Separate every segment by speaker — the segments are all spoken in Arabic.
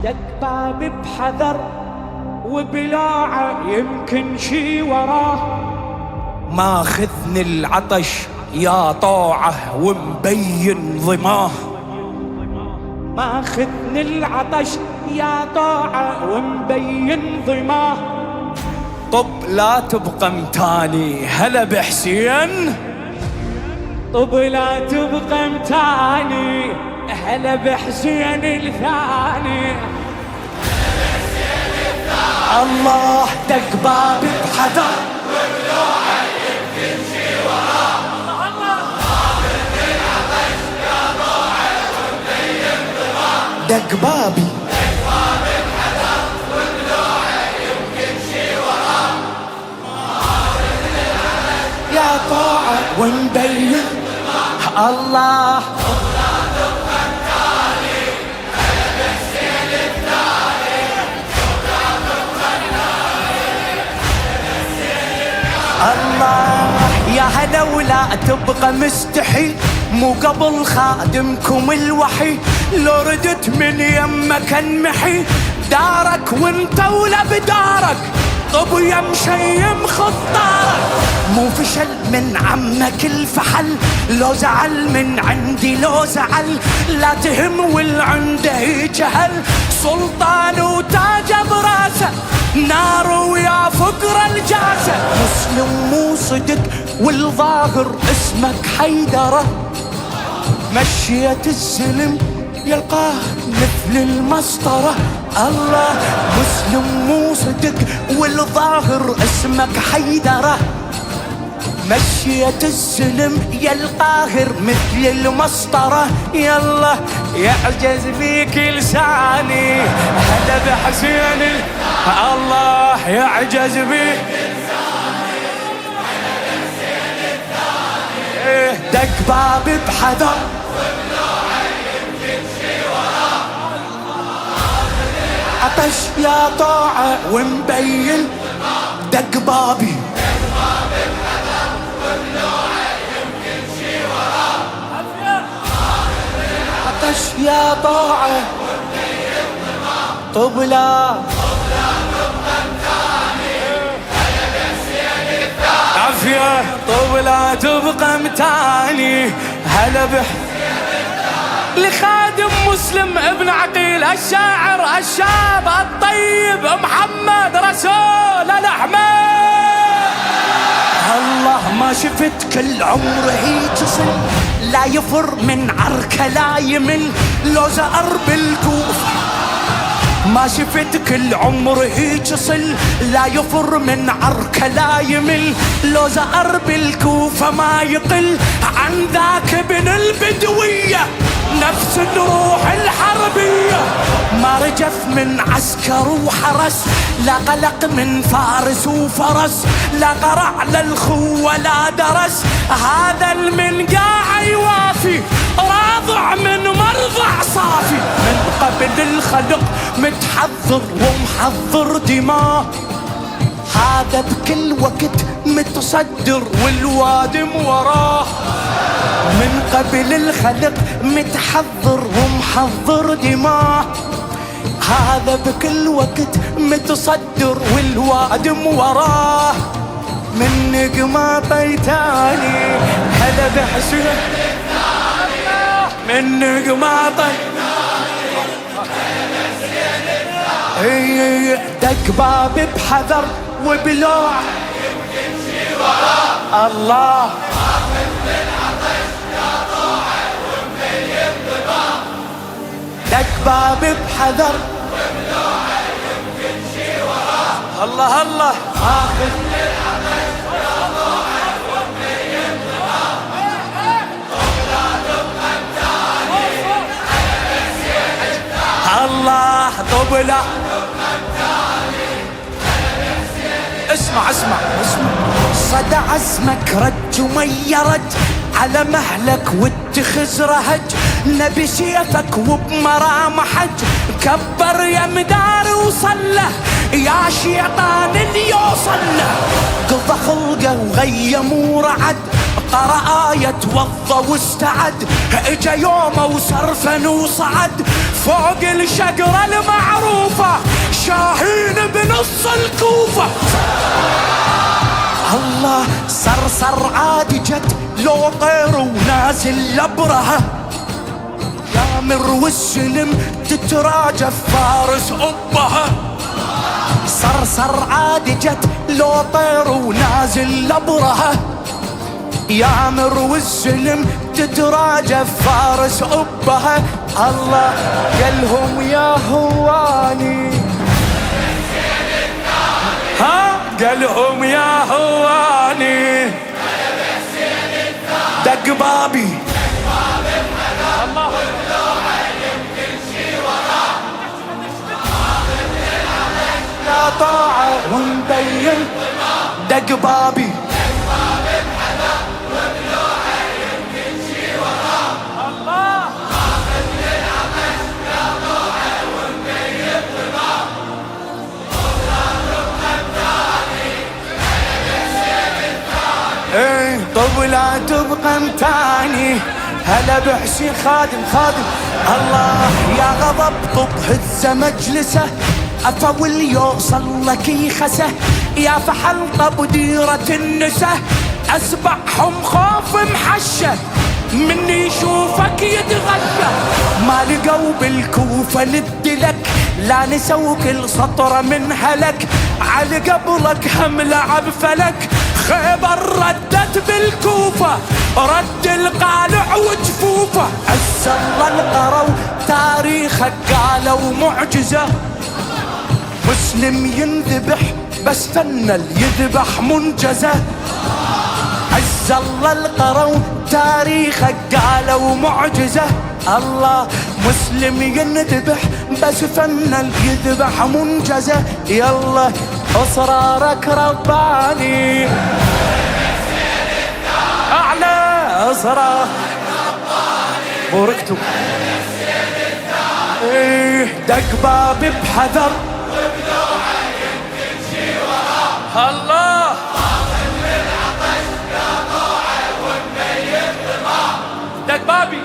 Speaker 1: دق بابي بحذر وبلاعة يمكن شي وراه.
Speaker 2: ماخذني العطش يا طوعه ومبين ظماه.
Speaker 1: ماخذني العطش يا طاعة ومبين ظماه.
Speaker 2: طب لا تبقى متاني هلا بحسين.
Speaker 1: طب لا تبقى متاني هلا بحسين الثاني.
Speaker 2: الله دق بابي بحذر
Speaker 1: وبلوعة يمكن شي وراه.
Speaker 2: ماخذني العطش يا طوعه ومبين ظماه. دق بابي
Speaker 1: بحذر وبلوعة يمكن شي وراه.
Speaker 2: ماخذني العطش يا طوعه ومبين الله. الله يا هلا ولا تبقى مستحي مو قبل خادمكم الوحي. لو ردت من يمك انمحي دارك وانت ولا بدارك. طب يا مشيم خطارك مو فشل من عمك الفحل. لو زعل من عندي لو زعل لا تهم والعنده جهل. سلطان وتاج براسه نار ويا فقر الجاسة. مسلم مو صدق والظاهر اسمك حيدرة. مشيت السلم يلقاه مثل المسطرة. الله مسلم مو صدق والظاهر اسمك حيدرة. مشيت السلم يلقاهر مثل المسطرة. يلا يعجز فيك لساني هذا بحسين. الله يعجز بيك لساني هذا بحسين الثاني. دق بابي بحذر
Speaker 1: وبلوعة يمكن شي وراه.
Speaker 2: عطش يا طاعة ومبين. دق بابي يا طاعة طب لا عافية. طب لا تبقى متاني هلا لخادم مسلم ابن عقيل الشاعر الشاب الطيب محمد رسول الأحمد. الله ما شفت كل عمره يتصل لا يفر من عركه لا يمل. لو زأر بالكوفة ما شفت كل عمره يتصل لا يفر من عركه لا يمل. لو زأر بالكوفة ما يقل عن ذاك ابن البدوية. نفس الروح الحربية ما رجف من عسكر وحرس. لا قلق من فارس وفرس لا قرع للخو ولا درس. هذا المنقاع يوافي راضع من مرضع صافي. من قبل الخلق متحضر ومحضر دماء. هذا بكل وقت متصدر والوادم وراه. من قبل الخلق متحضر ومحضر دماء. هذا بكل وقت متصدر والوادم وراه. من نجمة بيتاني هلا بحسين. من نجمة بيتاني دق بابي بحذر وبلوعة
Speaker 1: يمكن شي وراه.
Speaker 2: الله دق بابي بحذر
Speaker 1: وبلوعة يمكن شي وراه.
Speaker 2: الله الله
Speaker 1: ماخذني العطش يا طوعة ومبين ظماه. طب لا تبقى متاني هلا بحسين الثاني.
Speaker 2: الله طب لا
Speaker 1: تبقى متاني هلا بحسين.
Speaker 2: اسمع صدى عزمك رج وميرج على مهلك واتخذ رهج. نبي سيفك وبمرام حج كبر يا مدار وصله. يا شيطان اللي يوصل له قضى خلقه وغيم ورعد. قرأ آية وضى واستعد. اجا يومه وصرفن وصعد فوق الشجرة المعروفة شاهين بنص الكوفة. الله صرصر عادي جت لو طير ونازل لبرها، يامر والسلم تتراجف فارس أبها. صرصر عادي جت لو طير ونازل لبرها، يامر والسلم تتراجف فارس أبها. الله قالهم يا هواني، ها قالهم يا هواني دق بابي الله لا طاعة ونبين دق بابي طب لا تبقى متاني هلا بحسين خادم خادم. الله يا غضب طب هز مجلسه، أفول يوصل لك يخسه يا فحل طب ديرة النسه. أسبحهم خوف محشة مني يشوفك يتغشى، ما لقوا بالكوفة ندلك لا نسوا كل سطرة من هلك. على قبلك هم لعب فلك خيبر ردت بالكوفة، رد القالع وجفوفه. عز الله القروا تاريخك قالوا معجزة، مسلم ينذبح بس فنل يذبح منجزة. عز الله القروا تاريخك قالوا معجزة، الله مسلم ينذبح بس فنل يذبح منجزة. يلا اصرارك رباني اعلى اصرار بوركتو ايه دق بابي بحذر الله دق بابي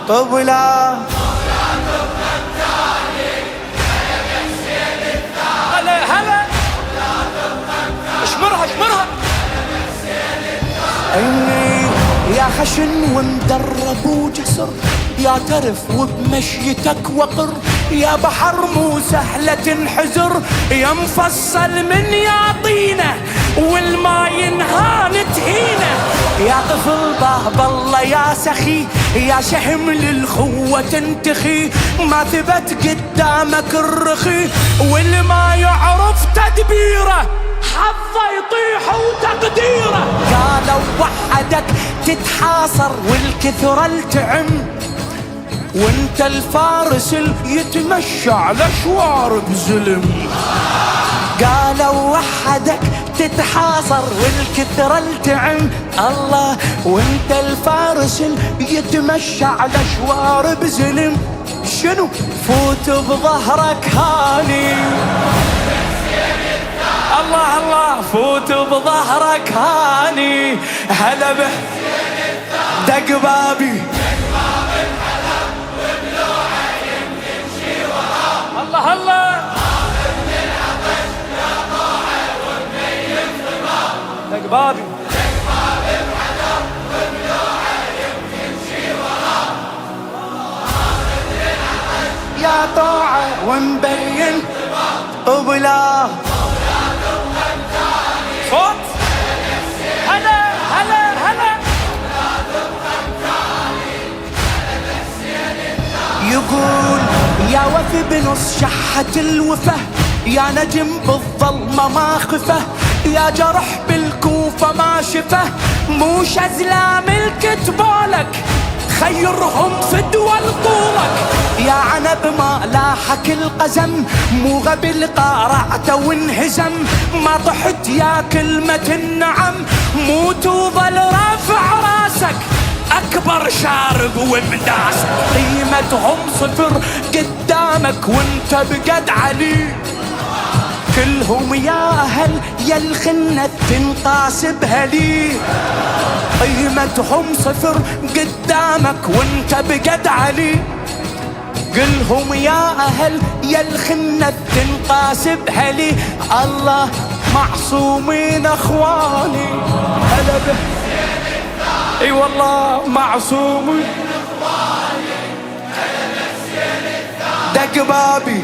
Speaker 2: طب لا هلا هلا اشمرها اشمرها يا خشن ومدرب وجسر، يا ترف وبمشيتك وقر، يا بحر مو سهلة تنحزر، يا مفصل من يعطينا والما ينهان تهينه. يا طفل باب الله يا سخي، يا شهم للخوة تنتخي، ما ثبت قدامك الرخي والما يعرف تدبيره حظه يطيح وتقديره. قالوا وحدك تتحاصر والكثرة التعم، وانت الفارس اللي يتمشى على شوارب زلم. قالوا وحدك تتحاصر والكثرة التعم، الله وانت الفارس اللي يتمشى على شوارب زلم. شنو فوت بظهرك هاني الله الله فوت بظهرك هاني هلا به دق بابي الله الله دق بابي يا طاعة ومبين وبلا صوت هلا هلا هلا يقول يا وفي بنص شحة الوفا، يا نجم بالظلمة ما خفه، يا جرح بالكوفة ما شفه، مو شزلام الكتبالك خيرهم فدوى طولك. يا عنب ما لاحك القزم، مو غبي قارعته وانهزم، ما طحت يا كلمة النعم، مو توظل رافع راسك أكبر شارب ومداسك. قيمتهم صفر قدامك وانت بقد علي، كلهم يا أهل يا الخنة تنقاس بهلي، قيمتهم صفر قدامك وانت بقد علي. قلهم يا أهل يا الخنة تنقاس بهلي، الله معصومين أخواني هلا به. اي والله معصومين، دق بابي